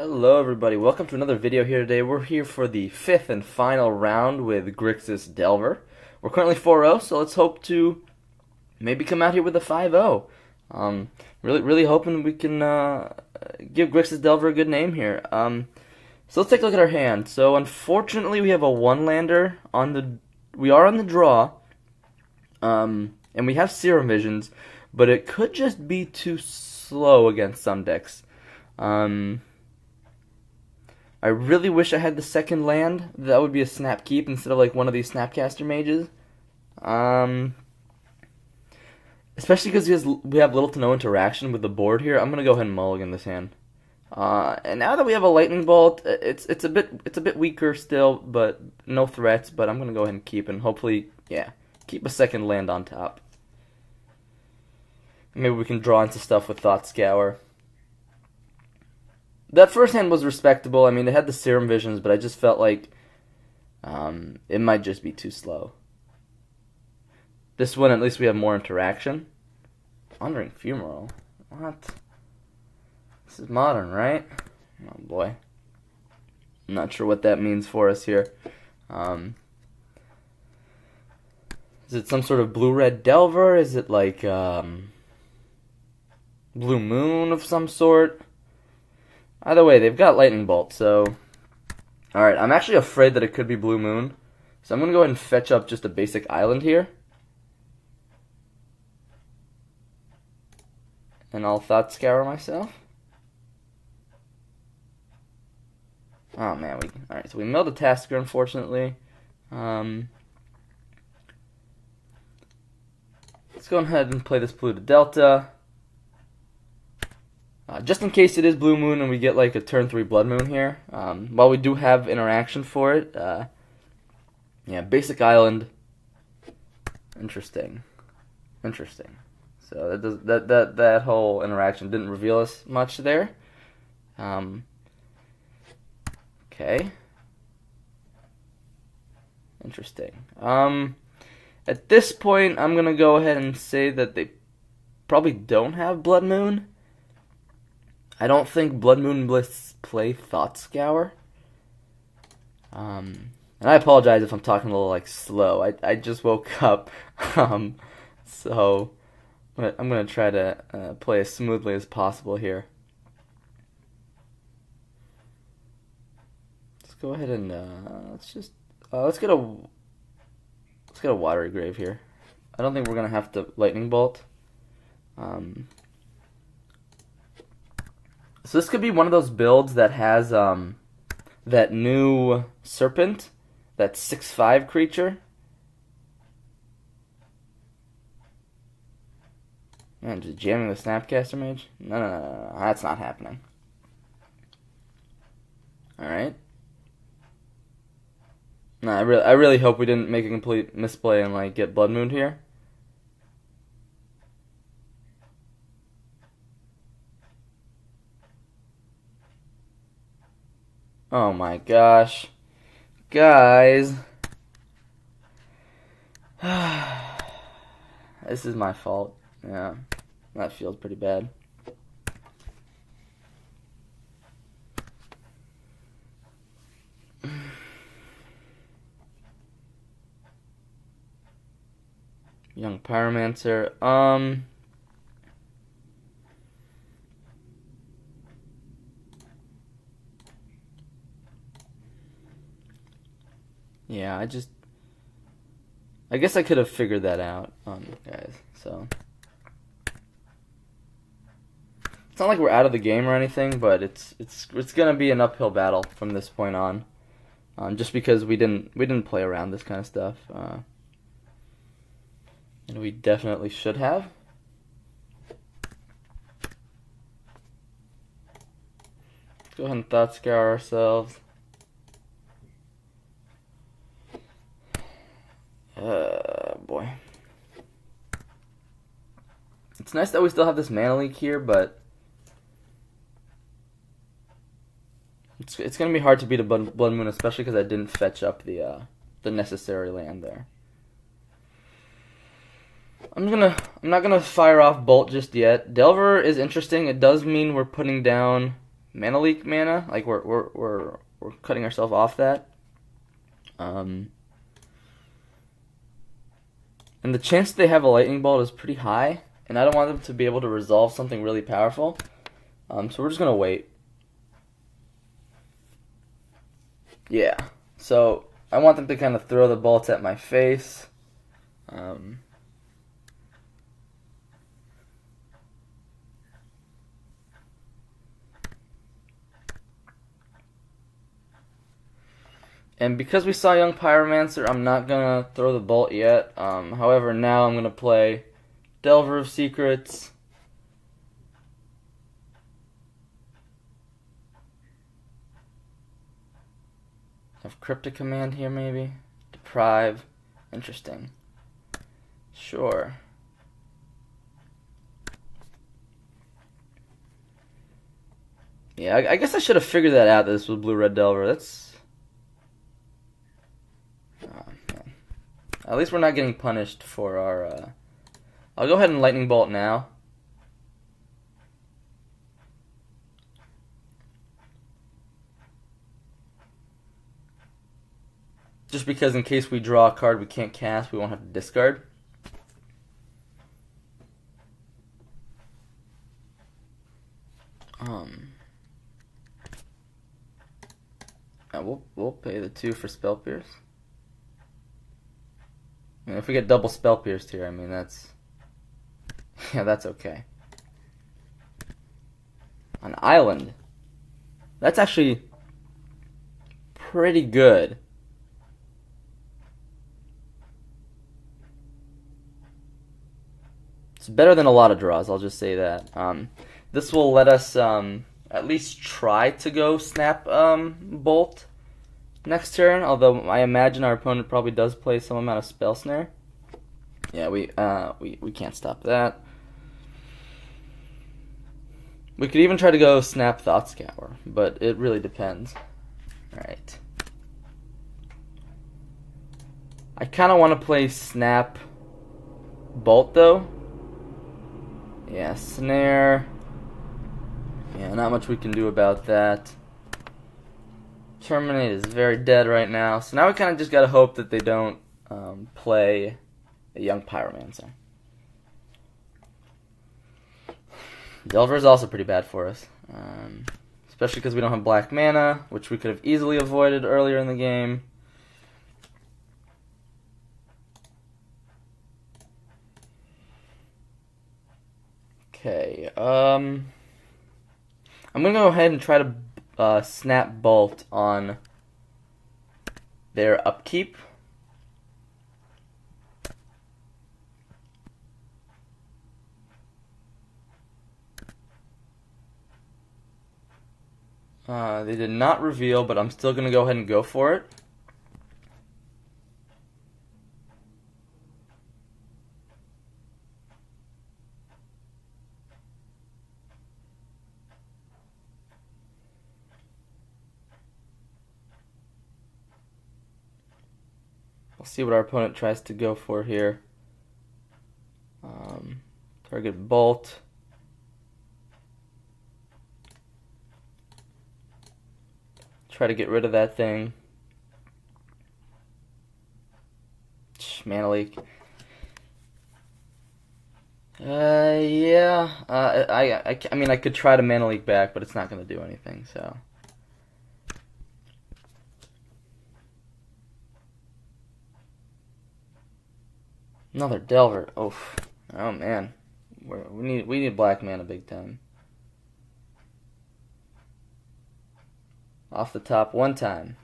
Hello everybody, welcome to another video here today. We're here for the fifth and final round with Grixis Delver. We're currently 4-0, so let's hope to maybe come out here with a 5-0. Really hoping we can give Grixis Delver a good name here. So let's take a look at our hand. So unfortunately we have a one-lander on the... We are on the draw, and we have Serum Visions, but it could just be too slow against some decks. I really wish I had the second land. That would be a snap keep instead of like one of these Snapcaster mages. Especially because we have little to no interaction with the board here. I'm gonna go ahead and mulligan this hand. And now that we have a lightning bolt, it's a bit weaker still, but no threats. But I'm gonna go ahead and keep and hopefully, yeah, keep a second land on top. Maybe we can draw into stuff with Thought Scour. That first hand was respectable. I mean, it had the Serum Visions, but I just felt like it might just be too slow. This one, at least we have more interaction. Wandering Fumarole? What? This is modern, right? Oh boy. I'm not sure what that means for us here. Is it some sort of blue-red Delver? Is it like Blue Moon of some sort? Either way, they've got Lightning Bolt, so... Alright, I'm actually afraid that it could be Blue Moon. So I'm going to go ahead and fetch up just a basic island here. And I'll Thought Scour myself. Oh man, alright, so we milled a Tasker, unfortunately. Let's go ahead and play this blue to Delta. Just in case it is Blue Moon and we get like a turn 3 Blood Moon here, while we do have interaction for it, yeah, basic island, interesting. So that whole interaction didn't reveal us much there. Okay, interesting. At this point, I'm gonna go ahead and say that they probably don't have Blood Moon. I don't think Blood Moon Bliss play Thought Scour. And I apologize if I'm talking a little like slow. I just woke up, so I'm gonna try to play as smoothly as possible here. Let's go ahead and let's get a Watery Grave here. I don't think we're gonna have to Lightning Bolt. So this could be one of those builds that has that new Serpent, that 6/5 creature. Man, just jamming the Snapcaster Mage? No, that's not happening. Alright. No, I really hope we didn't make a complete misplay and like get Blood Moon here. Oh my gosh. Guys. This is my fault. Yeah. That feels pretty bad. Young Pyromancer. Yeah, I guess I could have figured that out, guys, so. It's not like we're out of the game or anything, but it's gonna be an uphill battle from this point on. Just because we didn't play around this kind of stuff. And we definitely should have. Let's go ahead and Thought Scour ourselves. Boy. It's nice that we still have this mana leak here, but it's gonna be hard to beat a Blood Moon, especially because I didn't fetch up the necessary land there. I'm not gonna fire off Bolt just yet. Delver is interesting. It does mean we're putting down mana leak mana. Like we're cutting ourselves off that. And the chance they have a lightning bolt is pretty high, and I don't want them to be able to resolve something really powerful. So we're just gonna wait. Yeah. So I want them to kind of throw the bolts at my face. And because we saw Young Pyromancer, I'm not going to throw the bolt yet. However, now I'm going to play Delver of Secrets. Have Cryptic Command here, maybe? Deprive. Interesting. Sure. Yeah, I guess I should have figured that out, that this was Blue-Red Delver. That's... At least we're not getting punished for our... I'll go ahead and Lightning Bolt now. Just because in case we draw a card we can't cast, we won't have to discard. We'll pay the 2 for Spell Pierce. I mean, if we get double Spell Pierced here, I mean, that's... Yeah, that's okay. An island. That's actually pretty good. It's better than a lot of draws, I'll just say that. This will let us at least try to go Snap Bolt next turn, although I imagine our opponent probably does play some amount of Spell Snare. Yeah, we can't stop that. We could even try to go Snap Thought Scour, but it really depends. Alright. I kind of want to play Snap Bolt, though. Yeah, Snare. Yeah, not much we can do about that. Terminate is very dead right now, so now we kind of just gotta hope that they don't play a Young Pyromancer. Delver is also pretty bad for us, especially because we don't have black mana, which we could have easily avoided earlier in the game. Okay, I'm gonna go ahead and try to Snap Bolt on their upkeep. They did not reveal, but I'm still gonna go ahead and go for it. We'll see what our opponent tries to go for here. Target Bolt. Try to get rid of that thing. Mana leak. Yeah. I mean, I could try to mana leak back, but it's not going to do anything, so. Another Delver. Oof. Oh man, we need black mana big time. Off the top, one time.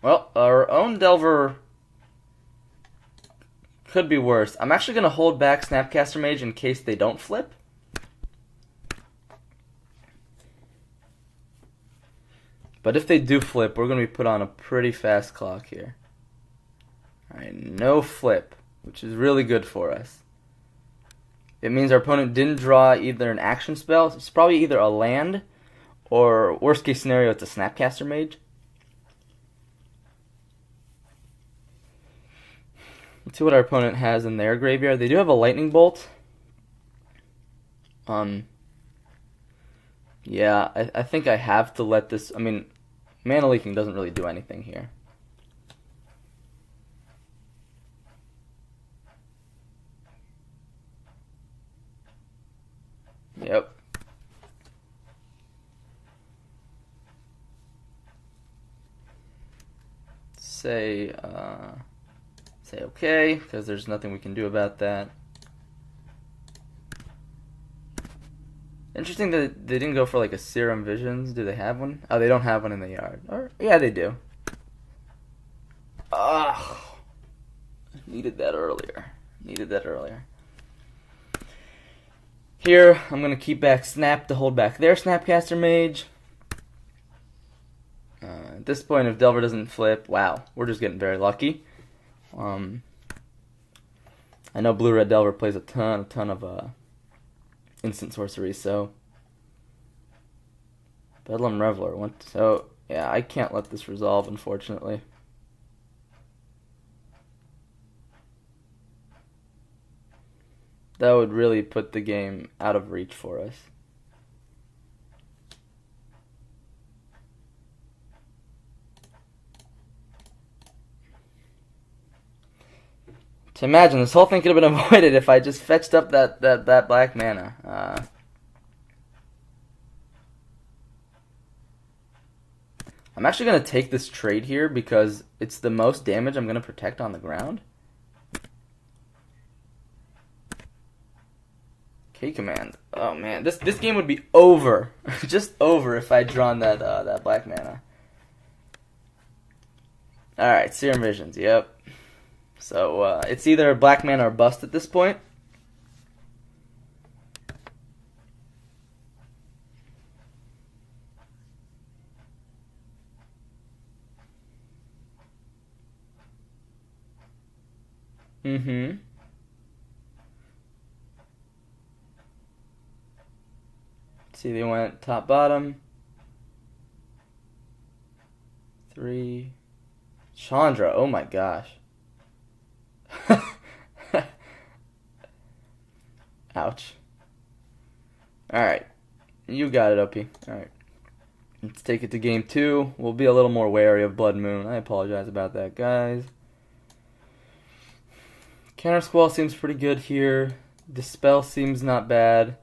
Well, our own Delver could be worse. I'm actually going to hold back Snapcaster Mage in case they don't flip. But if they do flip, we're going to be put on a pretty fast clock here. Alright, no flip, which is really good for us. It means our opponent didn't draw either an action spell. It's probably either a land, or worst case scenario, it's a Snapcaster Mage. Let's see what our opponent has in their graveyard. They do have a lightning bolt. Yeah, I think I have to let this... I mean, mana leaking doesn't really do anything here. Yep. Say okay, because there's nothing we can do about that. Interesting that they didn't go for like a Serum Visions. Do they have one? Oh, they don't have one in the yard. Or yeah, they do. Ugh. Needed that earlier. Here, I'm going to keep back Snap to hold back their Snapcaster Mage. At this point, if Delver doesn't flip, wow, we're just getting very lucky. I know Blue-Red Delver plays a ton of instant sorcery, so... Bedlam Reveler, so, yeah, I can't let this resolve, unfortunately. That would really put the game out of reach for us. To imagine, this whole thing could have been avoided if I just fetched up that black mana. I'm actually going to take this trade here because it's the most damage I'm going to protect on the ground. Command. Oh man, this game would be over, just over if I'd drawn that black mana. All right, Serum Visions. Yep. So it's either black mana or bust at this point. See, they went top bottom. 3. Chandra, oh my gosh. Ouch. Alright. You got it, OP. Alright. Let's take it to game 2. We'll be a little more wary of Blood Moon. I apologize about that, guys. Counter Squall seems pretty good here. Dispel seems not bad.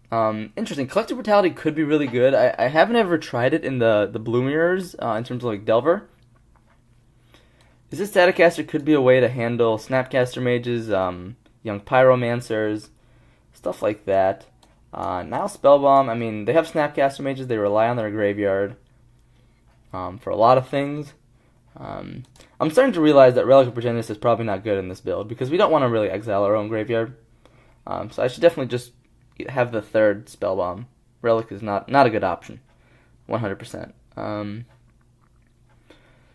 Interesting. Collective Brutality could be really good. I haven't ever tried it in the blue mirrors in terms of like Delver. Is this Staticaster could be a way to handle Snapcaster Mages, young Pyromancers, stuff like that. Now Spellbomb, I mean, they have Snapcaster Mages, they rely on their graveyard for a lot of things. I'm starting to realize that Relic of Progenitus is probably not good in this build, because we don't want to really exile our own graveyard. So I should definitely just have the third Spellbomb. Relic is not a good option, 100%.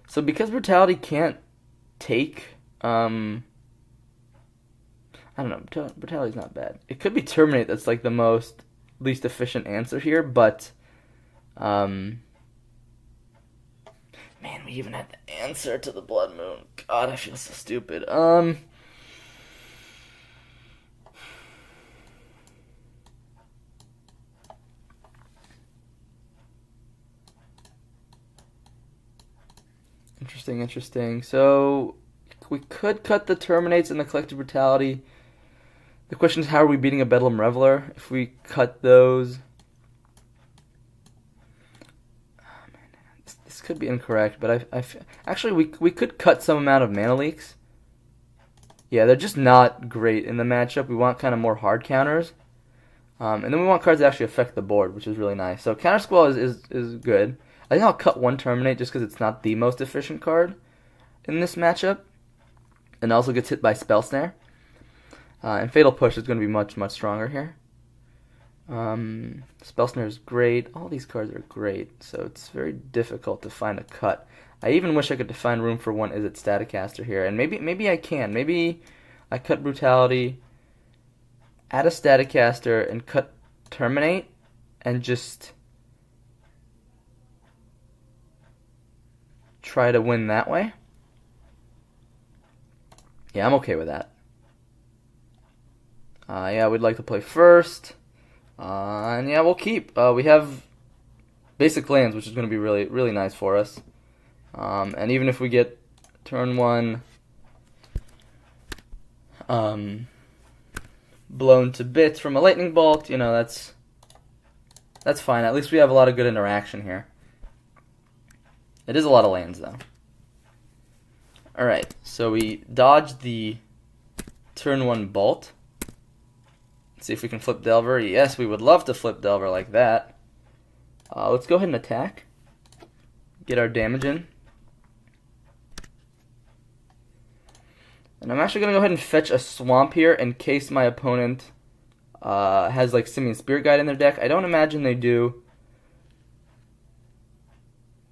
So because Brutality can't take, I don't know, Brutality's not bad. It could be Terminate that's like the least efficient answer here, but, man, we even had the answer to the Blood Moon. God, I feel so stupid. Interesting. So, we could cut the Terminates and the Collective Brutality. The question is, how are we beating a Bedlam Reveler if we cut those? Oh, man, this could be incorrect, but actually we could cut some amount of mana leaks. Yeah, they're just not great in the matchup. We want kind of more hard counters. And then we want cards that actually affect the board, which is really nice. So Counter Squall is good. I think I'll cut one Terminate just because it's not the most efficient card in this matchup. And also gets hit by Spell Snare. And Fatal Push is going to be much stronger here. Spell Snare is great. All these cards are great, so it's very difficult to find a cut. I even wish I could find room for one Izzet Staticaster here. And maybe I can. Maybe I cut Brutality, add a Staticaster, and cut Terminate, and just try to win that way. Yeah, I'm okay with that. Yeah, we'd like to play first. And yeah, we'll keep. We have basic lands, which is going to be really, really nice for us. And even if we get turn 1 blown to bits from a lightning bolt, you know, that's fine. At least we have a lot of good interaction here. It is a lot of lands, though. Alright, so we dodged the turn 1 bolt. Let's see if we can flip Delver. Yes, we would love to flip Delver like that. Let's go ahead and attack. Get our damage in. And I'm actually going to go ahead and fetch a Swamp here in case my opponent has like Simian Spirit Guide in their deck. I don't imagine they do.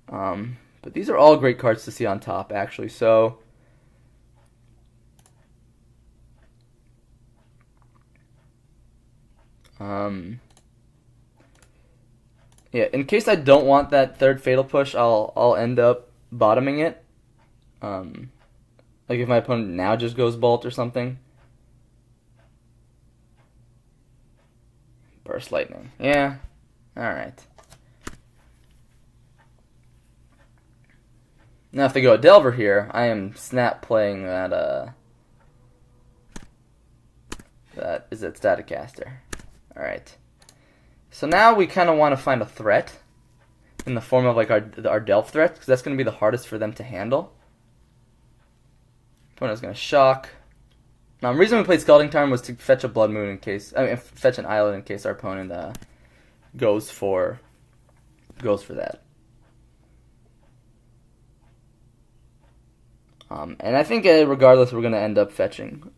But these are all great cards to see on top, actually. So yeah, in case I don't want that third Fatal Push, I'll end up bottoming it. Like if my opponent now just goes Bolt or something. Burst Lightning. Yeah. Alright. Now if they go Delver here, I am snap playing that that is it Staticaster. Alright. So now we kind of want to find a threat in the form of like our Delve threat, because that's going to be the hardest for them to handle. Opponent's going to shock. Now, the reason we played Scalding Tarn was to fetch a Blood Moon in case, fetch an Island in case our opponent goes for that. And I think regardless, we're going to end up fetching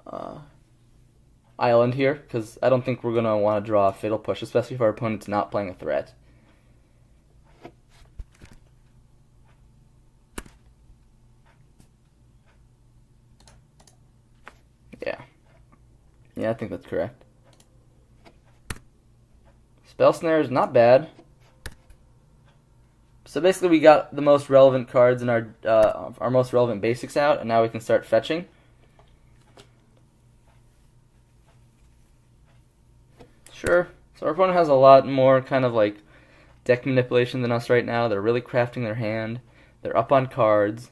Island here, because I don't think we're going to want to draw a Fatal Push, especially if our opponent's not playing a threat. Yeah, I think that's correct. Spell Snare is not bad. So basically we got the most relevant cards in our most relevant basics out, and now we can start fetching. Sure. So our opponent has a lot more kind of like deck manipulation than us right now. They're really crafting their hand. They're up on cards.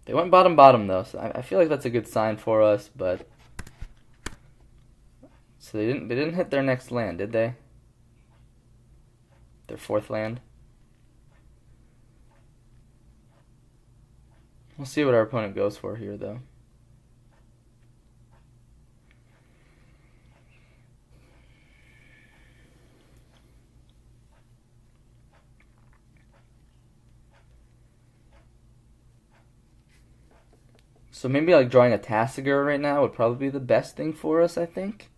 They went bottom though, so I feel like that's a good sign for us. But so they didn't hit their next land, did they? Their fourth land. We'll see what our opponent goes for here, though. So maybe like drawing a Tasigur right now would probably be the best thing for us, I think.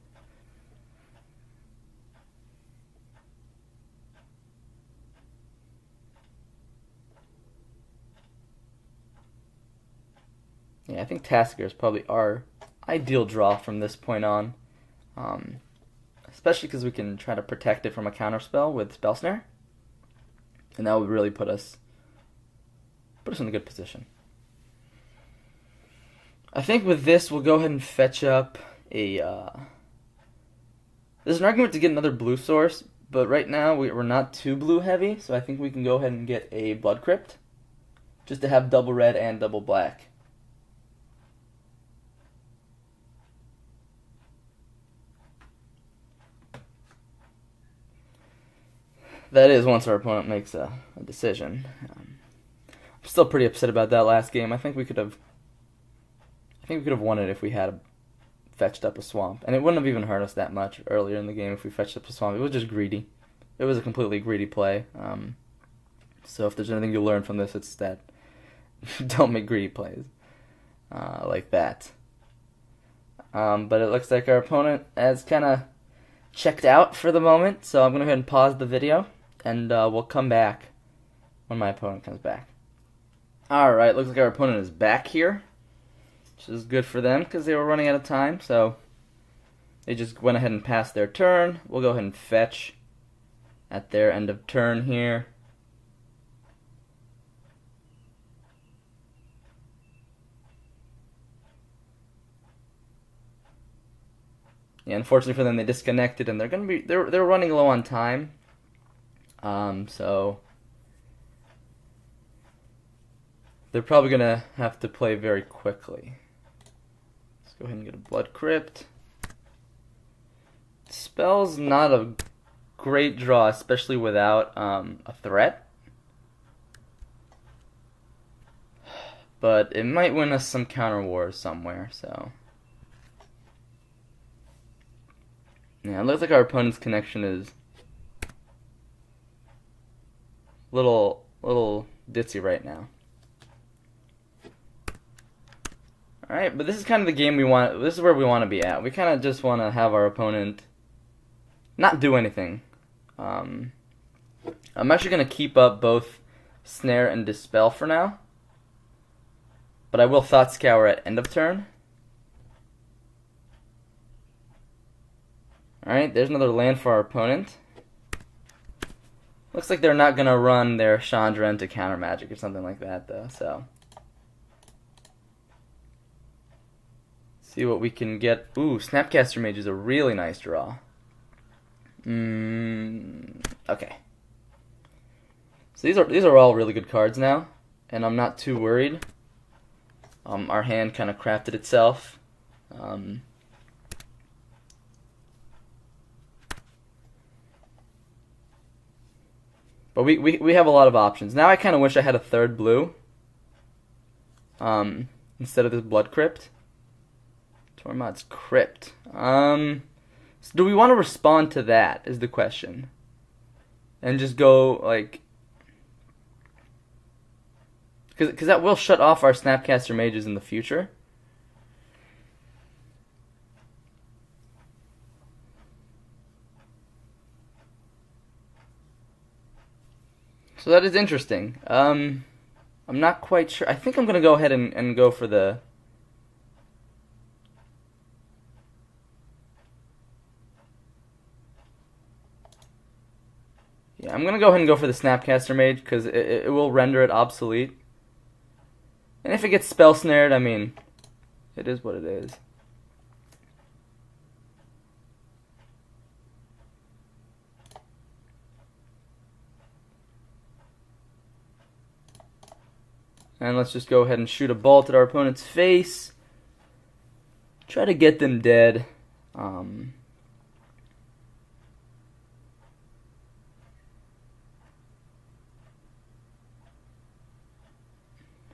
Yeah, I think Tasigur is probably our ideal draw from this point on. Especially because we can try to protect it from a counterspell with Spell Snare. And that would really put us in a good position. I think with this, we'll go ahead and fetch up a... There's an argument to get another blue source, but right now we're not too blue heavy, so I think we can go ahead and get a Blood Crypt, just to have double red and double black. That is once our opponent makes a decision. I'm still pretty upset about that last game. I think we could have won it if we had fetched up a swamp. And it wouldn't have even hurt us that much earlier in the game if we fetched up a swamp. It was just greedy. It was a completely greedy play. So if there's anything you learn from this, it's that don't make greedy plays like that. But it looks like our opponent has kind of checked out for the moment. So I'm going to go ahead and pause the video. And we'll come back when my opponent comes back. Alright, looks like our opponent is back here. Which is good for them because they were running out of time. So they just went ahead and passed their turn. We'll go ahead and fetch at their end of turn here. Yeah, unfortunately for them, they disconnected, and they're running low on time. So they're probably gonna have to play very quickly. Let's go ahead and get a Blood Crypt. Spell's not a great draw, especially without a threat. But it might win us some counter wars somewhere, so. Yeah, it looks like our opponent's connection is little ditzy right now. Alright, but this is kind of the game we want. This is where we want to be at. We kind of just want to have our opponent not do anything. I'm actually going to keep up both Snare and Dispel for now. But I will Thought Scour at end of turn. Alright, there's another land for our opponent. Looks like they're not going to run their Chandra into counter magic or something like that, though, so. See what we can get. Ooh, Snapcaster Mage is a really nice draw. Okay. So these are all really good cards now, and I'm not too worried. Our hand kind of crafted itself. But we have a lot of options. Now I kind of wish I had a third blue instead of this Blood Crypt. Tormod's Crypt. So do we want to respond to that is the question. And just go, like... Because that will shut off our Snapcaster Mages in the future. So that is interesting. I'm not quite sure. I think I'm going to go ahead and go for the... Yeah, I'm going to go ahead and go for the Snapcaster Mage because it will render it obsolete. And if it gets spell snared, I mean, it is what it is. And let's just go ahead and shoot a bolt at our opponent's face. Try to get them dead.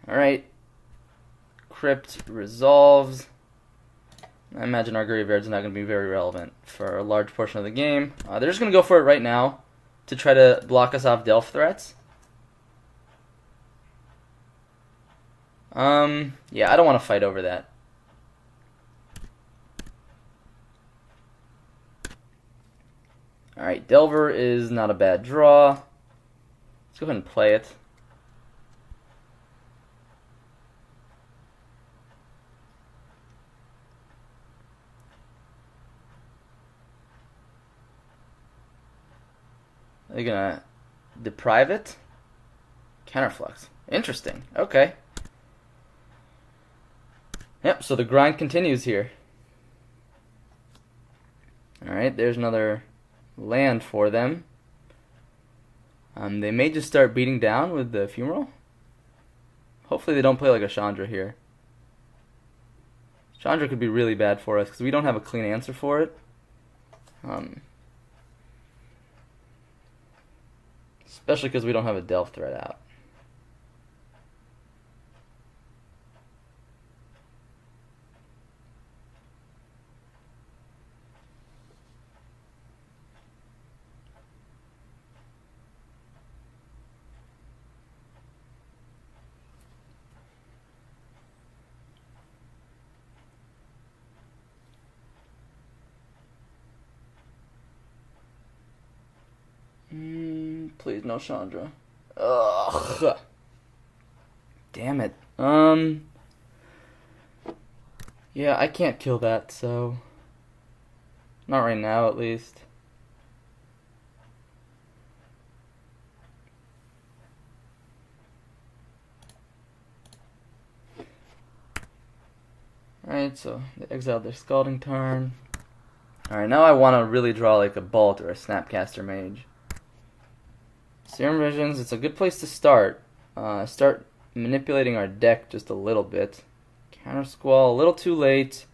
Alright. Crypt resolves. I imagine our graveyard's not going to be very relevant for a large portion of the game. They're just going to go for it right now to try to block us off Delph threats. Yeah, I don't want to fight over that. Alright, Delver is not a bad draw. Let's go ahead and play it. Are they gonna deprive it? Counterflux. Interesting. Okay. Yep, so the grind continues here. Alright, there's another land for them. They may just start beating down with the Fumarole. Hopefully they don't play like a Chandra here. Chandra could be really bad for us because we don't have a clean answer for it. Especially because we don't have a Delph threat out. Please, no Chandra. Ugh. Damn it. Yeah, I can't kill that, so... Not right now, at least. Alright, so they exiled their Scalding Tarn. Alright, now I want to really draw like a Bolt or a Snapcaster Mage. Serum Visions, it's a good place to start. Start manipulating our deck just a little bit. Counter Squall, a little too late.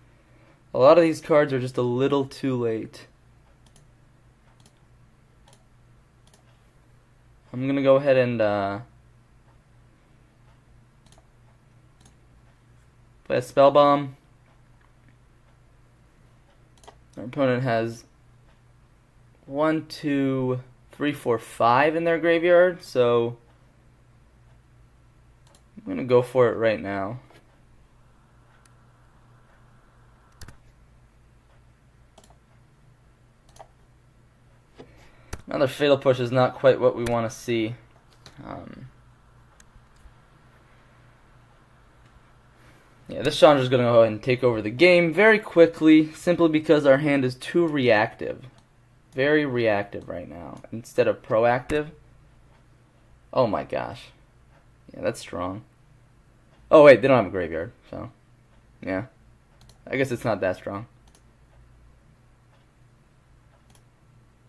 A lot of these cards are just a little too late. I'm going to go ahead and play a Spell Bomb. Our opponent has 1, 2, 3, 4, 5 in their graveyard, so I'm going to go for it right now. Another Fatal Push is not quite what we want to see. Yeah, this Chandra is going to go ahead and take over the game very quickly, simply because our hand is too reactive. Very reactive right now, instead of proactive. Oh my gosh. Yeah, that's strong. Oh wait, they don't have a graveyard, so yeah. I guess it's not that strong.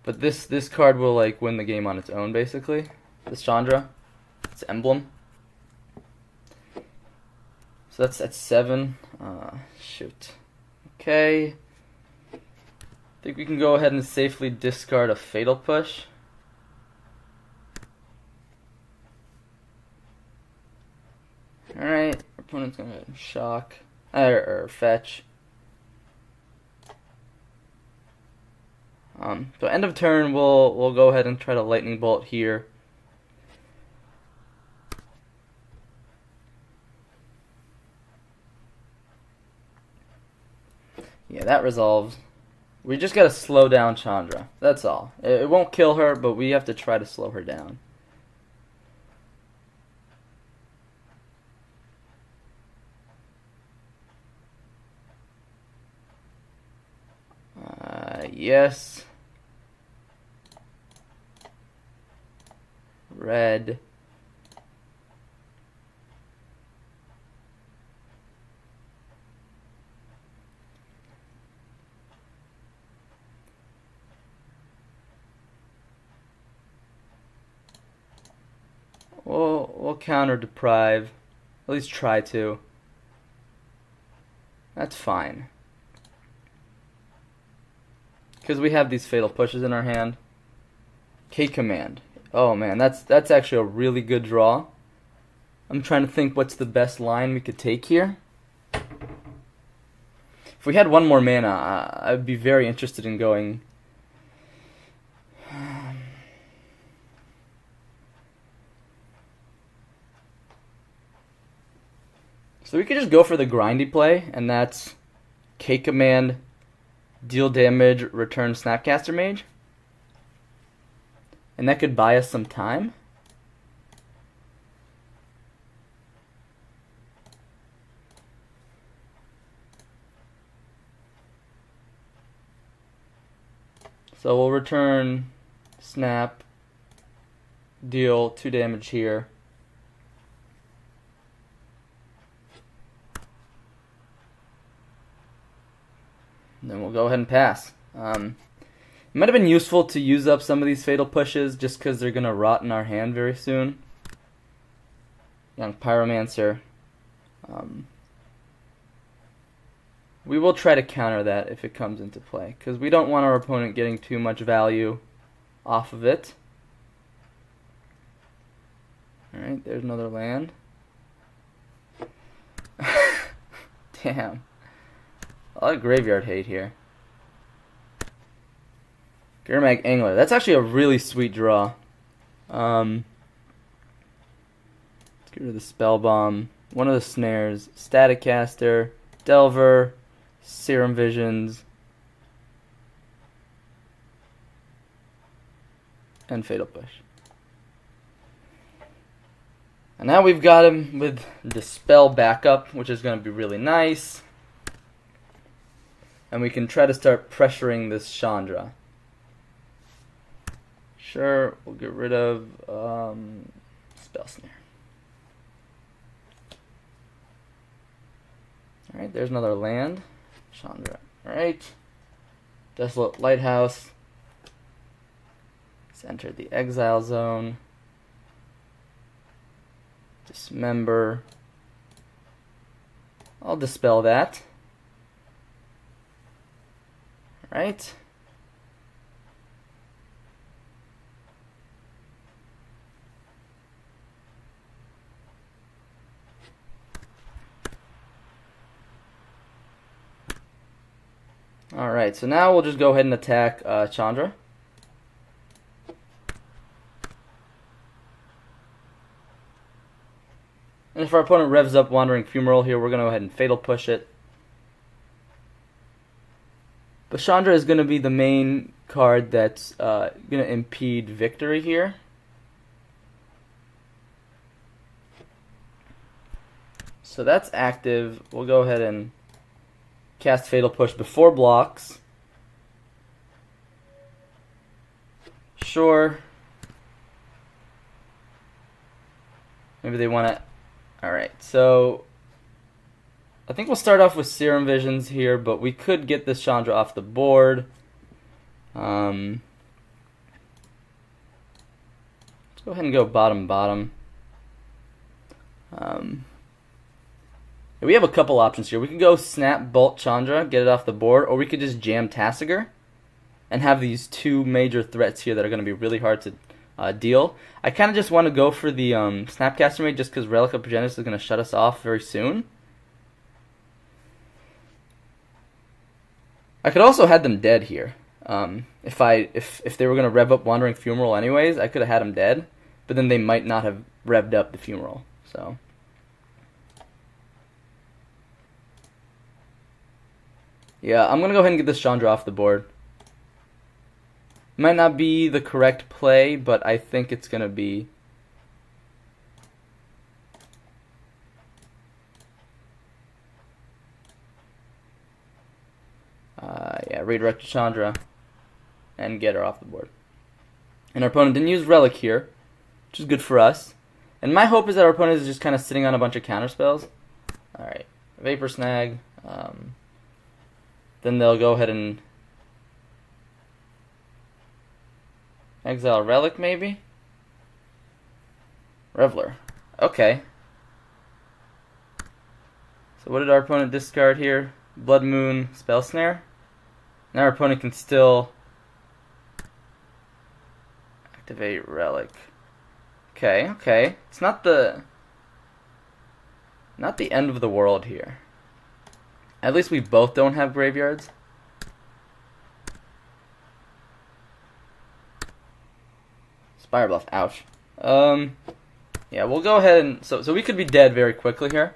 But this card will like win the game on its own, basically. This Chandra, its emblem. So that's at 7. Shoot. Okay. I think we can go ahead and safely discard a Fatal Push. Alright, our opponent's going to shock, or fetch. So end of turn, we'll go ahead and try to Lightning Bolt here. Yeah, that resolves. We just gotta slow down Chandra. That's all. It won't kill her, but we have to try to slow her down. Yes. Red. We'll counter deprive. At least try to. That's fine. Because we have these Fatal Pushes in our hand. K-Command. Oh man, that's actually a really good draw. I'm trying to think what's the best line we could take here. If we had one more mana, I'd be very interested in going... So we could just go for the grindy play, and that's K-Command, deal damage, return Snapcaster Mage. And that could buy us some time. So we'll return Snap, deal 2 damage here. And then we'll go ahead and pass. It might have been useful to use up some of these Fatal Pushes just because they're going to rot in our hand very soon. Young Pyromancer. We will try to counter that if it comes into play, because we don't want our opponent getting too much value off of it. Alright, there's another land. Damn. A lot of graveyard hate here. Gurmag Angler. That's actually a really sweet draw. Let's get rid of the Spell Bomb. One of the snares. Static Caster. Delver. Serum Visions. And Fatal Push. And now we've got him with Dispel backup, which is going to be really nice. And we can try to start pressuring this Chandra. Sure, we'll get rid of Spell Snare. Alright, there's another land. Chandra. Alright. Desolate Lighthouse. Let's enter the exile zone. Dismember. I'll dispel that. Right. Alright, so now we'll just go ahead and attack Chandra. And if our opponent revs up Wandering Fumarole here, we're going to go ahead and Fatal Push it. But Chandra is going to be the main card that's going to impede victory here. So that's active. We'll go ahead and cast Fatal Push before blocks. Sure. Maybe they want to... Alright, so I think we'll start off with Serum Visions here, but we could get this Chandra off the board. Let's go ahead and go bottom. We have a couple options here. We could go Snap Bolt Chandra, get it off the board, or we could just jam Tasigur and have these two major threats here that are going to be really hard to deal. I kind of just want to go for the Snapcaster Mage just because Relic of Progenitus is going to shut us off very soon. I could also have them dead here. If they were going to rev up Wandering Fumarole anyways, I could have had them dead, but then they might not have revved up the Fumarole. So yeah, I'm going to go ahead and get this Chandra off the board. Might not be the correct play, but I think it's going to be. Yeah, redirect to Chandra and get her off the board. And our opponent didn't use Relic here, which is good for us. And my hope is that our opponent is just kind of sitting on a bunch of counter spells. Alright, Vapor Snag. Then they'll go ahead and exile Relic, maybe? Reveler. Okay. So what did our opponent discard here? Blood Moon, Spell Snare. Now our opponent can still activate Relic. Okay. It's not the end of the world here. At least we both don't have graveyards. Spire Bluff, ouch. Yeah, we'll go ahead and... So we could be dead very quickly here.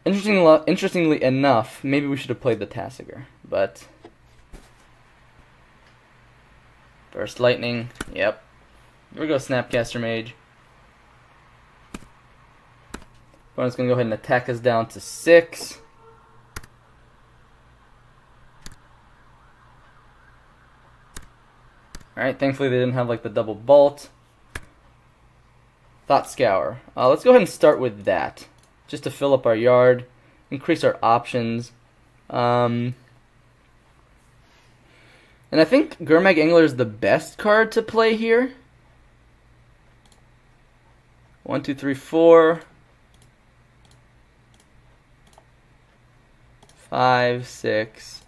Interestingly enough, maybe we should have played the Tasigur, but... Burst Lightning, yep. Here we go, Snapcaster Mage. Opponent's going to go ahead and attack us down to 6. Alright, thankfully they didn't have like the double bolt. Thought Scour. Let's go ahead and start with that, just to fill up our yard, increase our options. And I think Gurmag Angler is the best card to play here. 1, 2, 3, 4. 5, 6,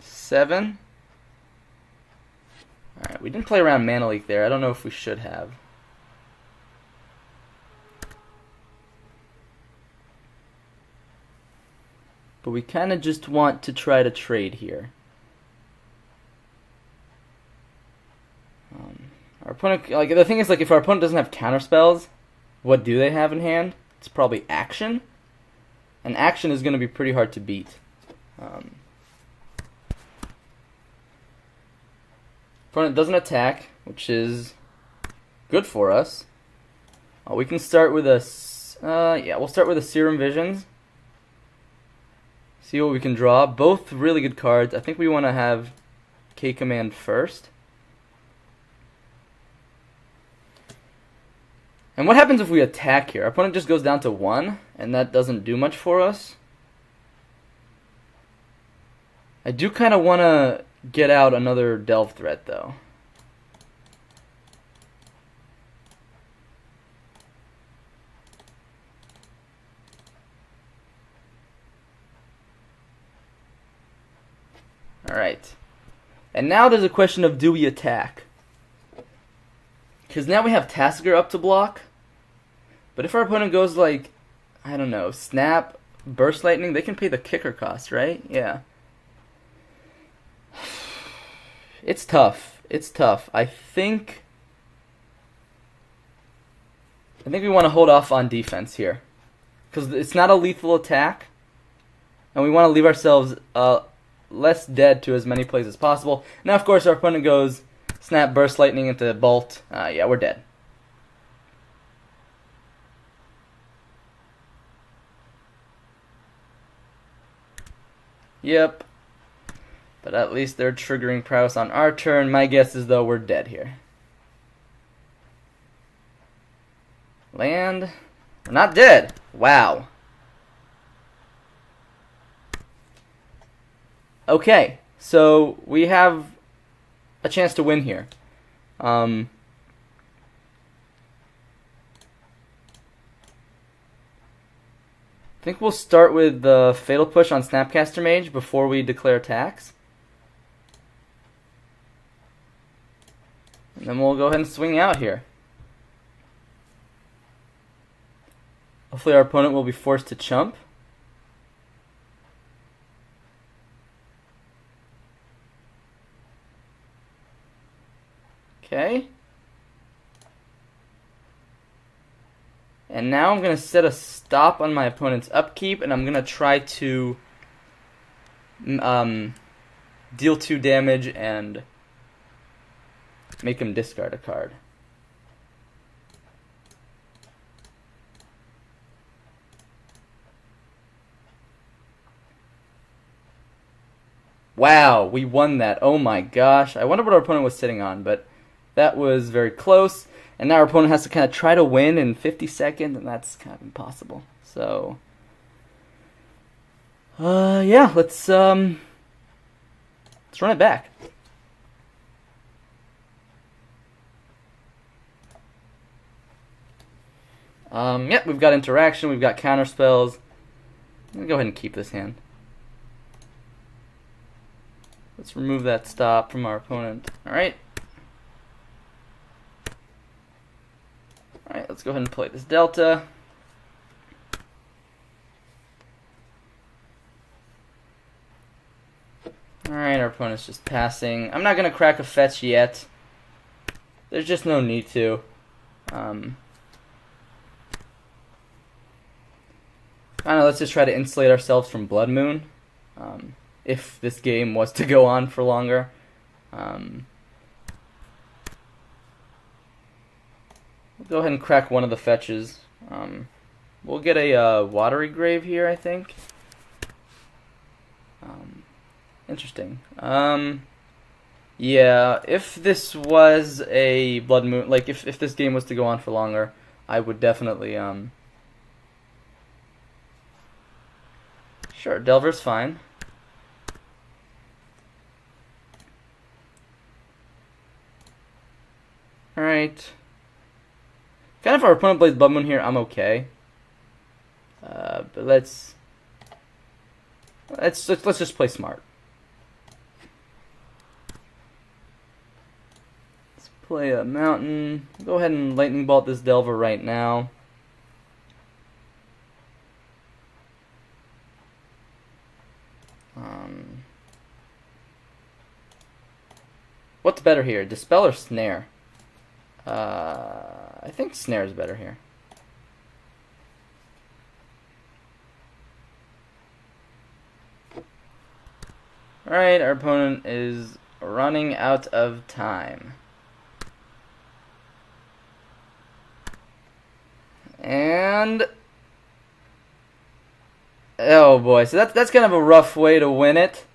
7. Alright, we didn't play around Mana Leak there. I don't know if we should have. But we kind of just want to try to trade here. Our opponent, like, the thing is, like, if our opponent doesn't have counter spells, what do they have in hand? It's probably action. And action is going to be pretty hard to beat. Opponent doesn't attack, which is good for us. We can start with a... we'll start with a Serum Visions. See what we can draw. Both really good cards. I think we want to have K-Command first. And what happens if we attack here? Our opponent just goes down to 1, and that doesn't do much for us. I do kind of want to get out another delve threat, though. Alright. And now there's a question of, do we attack? Because now we have Tassiger up to block. But if our opponent goes like, I don't know, Snap, Burst Lightning, they can pay the kicker cost, right? Yeah. It's tough. It's tough. I think we want to hold off on defense here. Because it's not a lethal attack. And we want to leave ourselves less dead to as many plays as possible. Now, of course, our opponent goes Snap, Burst Lightning into Bolt. Yeah, we're dead. Yep. But at least they're triggering prowess on our turn. My guess is, though, we're dead here. Land. We're not dead. Wow. Okay, so we have a chance to win here. I think we'll start with the Fatal Push on Snapcaster Mage before we declare attacks. And then we'll go ahead and swing out here. Hopefully our opponent will be forced to chump. Okay. And now I'm going to set a stop on my opponent's upkeep, and I'm going to try to deal 2 damage and make him discard a card. Wow, we won that. Oh my gosh. I wonder what our opponent was sitting on, but that was very close. And now our opponent has to kind of try to win in 50 seconds, and that's kind of impossible. So, yeah, let's run it back. Yep, we've got interaction, we've got counter spells. I'm gonna go ahead and keep this hand. Let's remove that stop from our opponent. Alright. Alright, let's go ahead and play this Delta. Alright, our opponent's just passing. I'm not going to crack a fetch yet. There's just no need to. Let's just try to insulate ourselves from Blood Moon. If this game was to go on for longer. We'll go ahead and crack one of the fetches. We'll get a Watery Grave here, I think. Interesting. Yeah, if this was a Blood Moon, like if this game was to go on for longer, I would definitely, sure, Delver's fine. Alright. Kind of if our opponent plays Blood Moon here, I'm okay. But let's just play smart. Let's play a Mountain. Go ahead and Lightning Bolt this Delver right now. What's better here, Dispel or Snare? I think Snare is better here. Alright, our opponent is running out of time. And oh boy, so that's kind of a rough way to win it.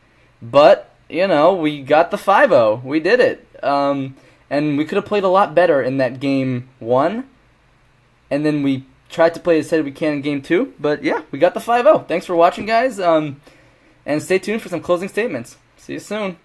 But, you know, we got the 5-0. We did it. And we could have played a lot better in that game 1. And then we tried to play as said we can in game 2. But yeah, we got the 5-0. Thanks for watching, guys. and stay tuned for some closing statements. See you soon.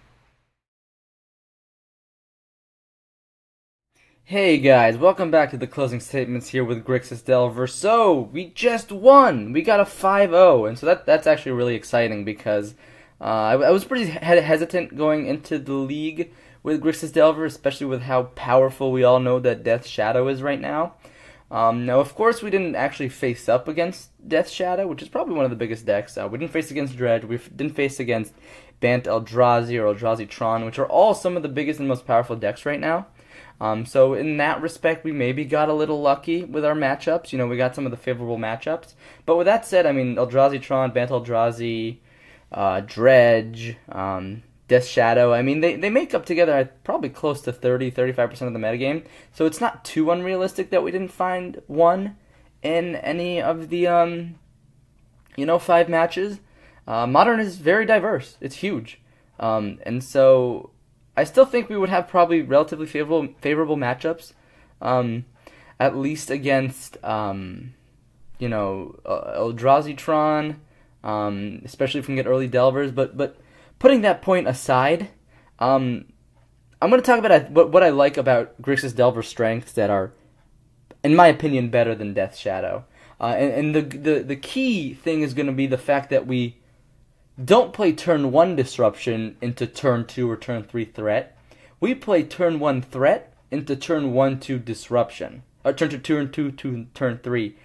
Hey guys, welcome back to the closing statements here with Grixis Delver. So, we just won! We got a 5-0, and so that's actually really exciting because I was pretty hesitant going into the league with Grixis Delver, especially with how powerful we all know that Death Shadow is right now. Now, of course, we didn't actually face up against Death Shadow, which is probably one of the biggest decks. We didn't face against Dredge, we didn't face against Bant Eldrazi or Eldrazi Tron, which are all some of the biggest and most powerful decks right now. So in that respect, we maybe got a little lucky with our matchups. You know, we got some of the favorable matchups. But with that said, I mean, Eldrazi Tron, Bant Eldrazi, Dredge, Death Shadow, I mean, they make up together probably close to 30-35% of the metagame. So it's not too unrealistic that we didn't find one in any of the, 5 matches. Modern is very diverse. It's huge. And so I still think we would have probably relatively favorable matchups, at least against, Eldrazi Tron, especially if we can get early Delvers. But putting that point aside, I'm going to talk about what I like about Grixis Delver strengths that are, in my opinion, better than Death Shadow. And the key thing is going to be the fact that we don't play turn 1 disruption into turn 2 or turn 3 threat. We play turn 1 threat into turn 1-2 disruption. Or turn 2 to turn 3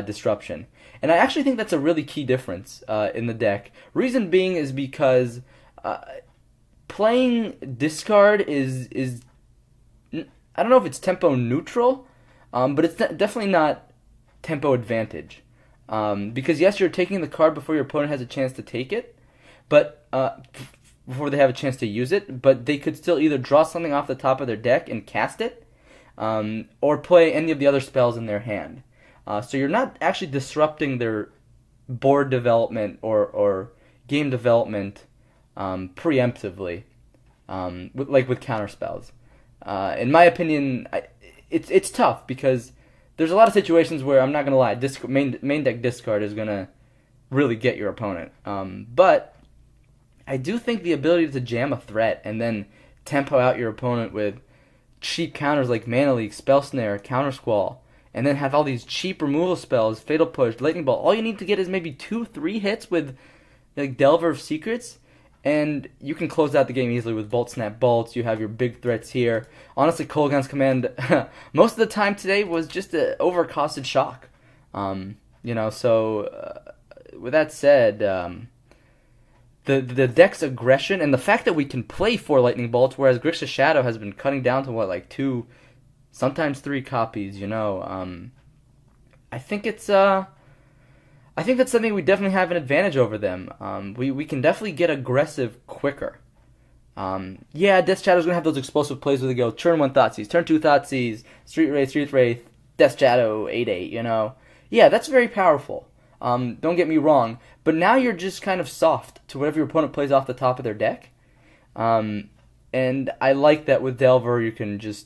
disruption. And I actually think that's a really key difference in the deck. Reason being is because playing discard is I don't know if it's tempo neutral, but it's definitely not tempo advantage. Because yes, you're taking the card before your opponent has a chance to take it, but before they have a chance to use it, but they could still either draw something off the top of their deck and cast it, or play any of the other spells in their hand. So you're not actually disrupting their board development or game development preemptively, with counter spells. In my opinion, it's tough because there's a lot of situations where, I'm not gonna lie, main deck discard is gonna really get your opponent. But I do think the ability to jam a threat and then tempo out your opponent with cheap counters like Mana Leak, Spell Snare, Counter Squall, and then have all these cheap removal spells, Fatal Push, Lightning Bolt. All you need to get is maybe 2-3 hits with like Delver of Secrets, and you can close out the game easily with Bolt Snap Bolts. You have your big threats here. Honestly, Kolaghan's Command most of the time today was just an overcosted shock. So with that said, the deck's aggression and the fact that we can play 4 Lightning Bolts, whereas Grixis Shadow has been cutting down to like 2, sometimes 3 copies. I think it's I think that's something we definitely have an advantage over them. We can definitely get aggressive quicker. Yeah, Death Shadow's gonna have those explosive plays where they go turn 1 Thoughtseize, turn 2 Thoughtseize, Street Wraith, Death Shadow, 8/8. Yeah, that's very powerful. Don't get me wrong, but now you're just kind of soft to whatever your opponent plays off the top of their deck. And I like that with Delver, you can just,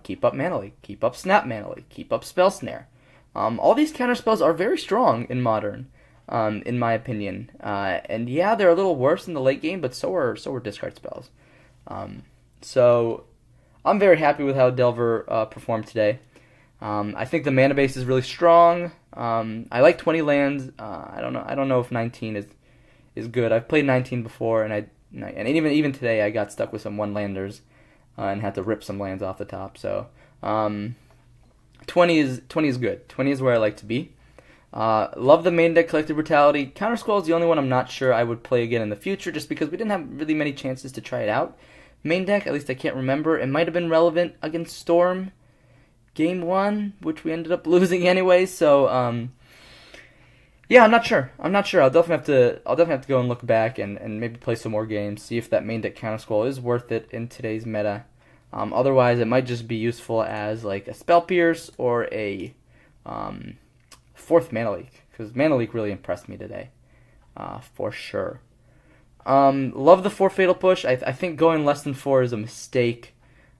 keep up Mana Leak, keep up Snap Mana Leak, keep up Spell Snare. All these counter spells are very strong in Modern, in my opinion. And yeah, they're a little worse in the late game, but so are discard spells. So I'm very happy with how Delver performed today. I think the mana base is really strong. I like 20 lands. I don't know if 19 is good. I've played 19 before, and even today I got stuck with some 1-landers and had to rip some lands off the top. So 20 is good. 20 is where I like to be. Love the main deck Collective Brutality. Counter Squall is the only one I'm not sure I would play again in the future, just because we didn't have really many chances to try it out. Main deck, at least I can't remember. It might have been relevant against Storm Game 1, which we ended up losing anyway. So yeah, I'm not sure. I'll definitely have to go and look back and maybe play some more games, see if that main deck Counter Squall is worth it in today's meta. Otherwise, it might just be useful as like a Spell Pierce or a 4th Mana Leak, because Mana Leak really impressed me today, for sure. Love the 4 Fatal Push. I think going less than 4 is a mistake.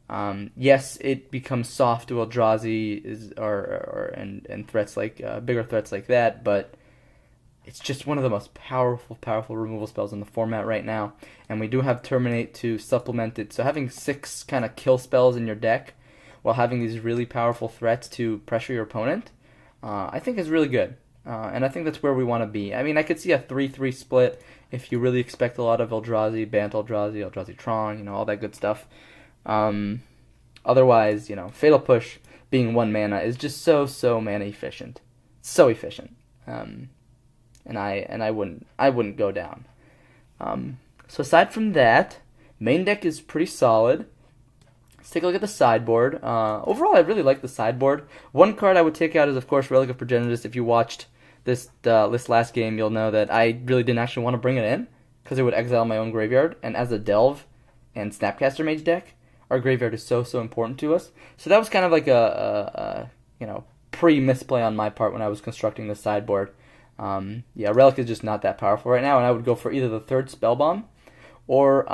Yes, it becomes soft to Eldrazi and threats like bigger threats like that, but it's just one of the most powerful removal spells in the format right now. And we do have Terminate to supplement it. So having 6 kind of kill spells in your deck while having these really powerful threats to pressure your opponent, I think is really good. And I think that's where we want to be. I mean, I could see a 3-3 split if you really expect a lot of Eldrazi, Bant Eldrazi, Eldrazi Tron, you know, all that good stuff. Otherwise, you know, Fatal Push being 1 mana is just so mana efficient. So efficient. And I wouldn't go down. So aside from that, main deck is pretty solid. Let's take a look at the sideboard. Overall, I really like the sideboard. One card I would take out is, of course, Relic of Progenitus. If you watched this last game, you'll know that I really didn't actually want to bring it in because it would exile my own graveyard. And as a Delve and Snapcaster Mage deck, our graveyard is so important to us. So that was kind of like a you know, pre-misplay on my part when I was constructing the sideboard. Yeah, Relic is just not that powerful right now, and I would go for either the 3rd Spellbomb or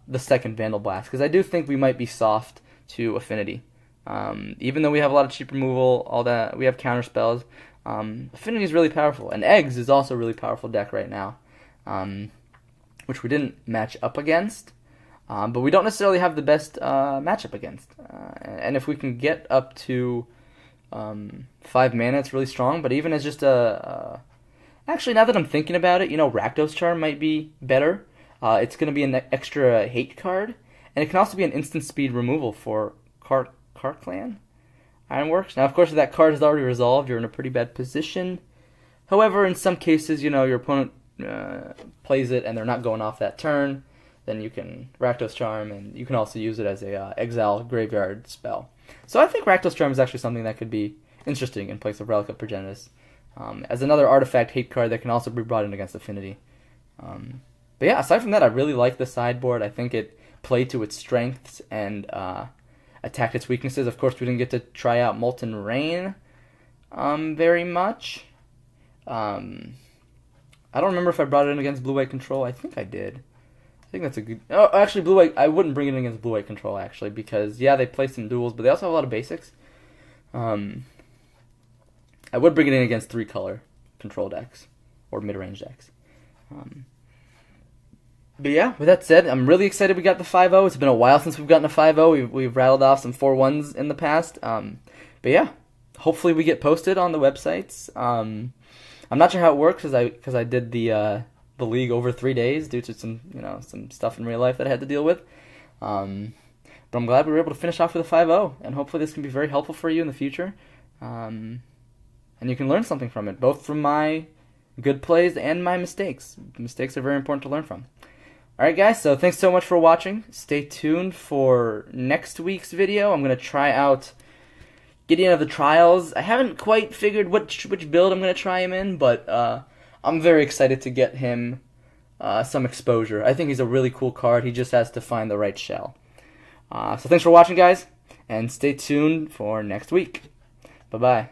the 2nd Vandal Blast, because I do think we might be soft to Affinity. Even though we have a lot of cheap removal, all that, we have counter spells. Affinity is really powerful, and Eggs is also a really powerful deck right now, which we didn't match up against, but we don't necessarily have the best matchup against. And if we can get up to 5 mana, it's really strong. But even as just actually, now that I'm thinking about it, you know, Rakdos Charm might be better. It's going to be an extra hate card, and it can also be an instant speed removal for Cart Clan Ironworks. Now, of course, if that card is already resolved, you're in a pretty bad position. However, in some cases, you know, your opponent plays it and they're not going off that turn, then you can Rakdos Charm, and you can also use it as a exile graveyard spell. So I think Rakdos Charm is actually something that could be interesting in place of Relic of Progenitus, as another artifact hate card that can also be brought in against Affinity. But yeah, aside from that, I really like the sideboard. I think it played to its strengths and attacked its weaknesses. Of course, we didn't get to try out Molten Rain very much. I don't remember if I brought it in against Blue-White Control. I think I did. I think that's a good... Oh, actually, Blue-White... I wouldn't bring it in against Blue-White Control, actually, because, yeah, they play some duels, but they also have a lot of basics. I would bring it in against 3-color control decks, or mid-range decks. But yeah, with that said, I'm really excited we got the 5-0. It's been a while since we've gotten a 5-0. We've rattled off some 4-1s in the past. But yeah, hopefully we get posted on the websites. I'm not sure how it works because I did the league over 3 days due to some stuff in real life that I had to deal with. But I'm glad we were able to finish off with a 5-0, and hopefully this can be very helpful for you in the future. And you can learn something from it, both from my good plays and my mistakes. Mistakes are very important to learn from. Alright guys, so thanks so much for watching. Stay tuned for next week's video. I'm going to try out Gideon of the Trials. I haven't quite figured which build I'm going to try him in, but I'm very excited to get him some exposure. I think he's a really cool card. He just has to find the right shell. So thanks for watching, guys, and stay tuned for next week. Bye-bye.